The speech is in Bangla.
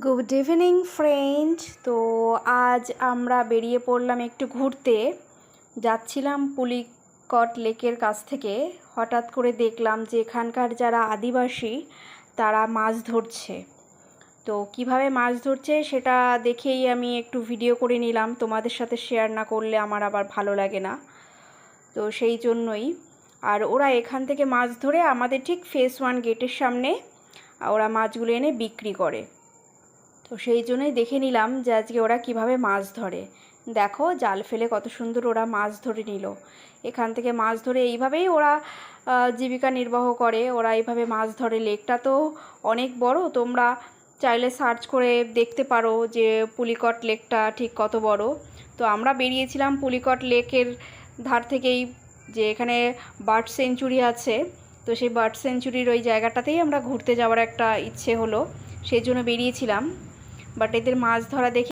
Good evening friend. তো আজ আমরা বেরিয়ে পড়লাম একটু ঘুরতে। যাচ্ছিলাম পুলিকট লেকের কাছ থেকে। হঠাৎ করে দেখলাম যে এখানকার যারা আদিবাসী তারা মাছ ধরছে। তো কিভাবে মাছ ধরছে সেটা দেখেই আমি একটু ভিডিও করে নিলাম, তোমাদের সাথে শেয়ার না করলে আমার আবার ভালো লাগে না। তো সেই জন্যই। আর ওরা এখান থেকে মাছ ধরে আমাদের ঠিক ফেস 1 গেটের সামনে ওরা মাছগুলো এনে বিক্রি করে। তো সেই জন্যই দেখে নিলাম যে আজকে ওরা কিভাবে মাছ ধরে। দেখো জাল ফেলে কত সুন্দর ওরা মাছ ধরে নিল। এখান থেকে মাছ ধরে এইভাবেই ওরা জীবিকা নির্বাহ করে। ওরা এইভাবে মাছ ধরে। লেকটা তো অনেক বড়, তোমরা চাইলে সার্চ করে দেখতে পারো যে পুলিকট লেকটা ঠিক কত বড়। তো আমরা বেরিয়েছিলাম পুলিকট লেকের ধার থেকেই, যে এখানে বার্ড সেঞ্চুরি আছে। তো সেই বার্ড সেঞ্চুরির ওই জায়গাটাতেই আমরা ঘুরতে যাওয়ার একটা ইচ্ছে হলো, সেই জন্য বেরিয়েছিলাম। বাট এদের মাছ ধরা দেখে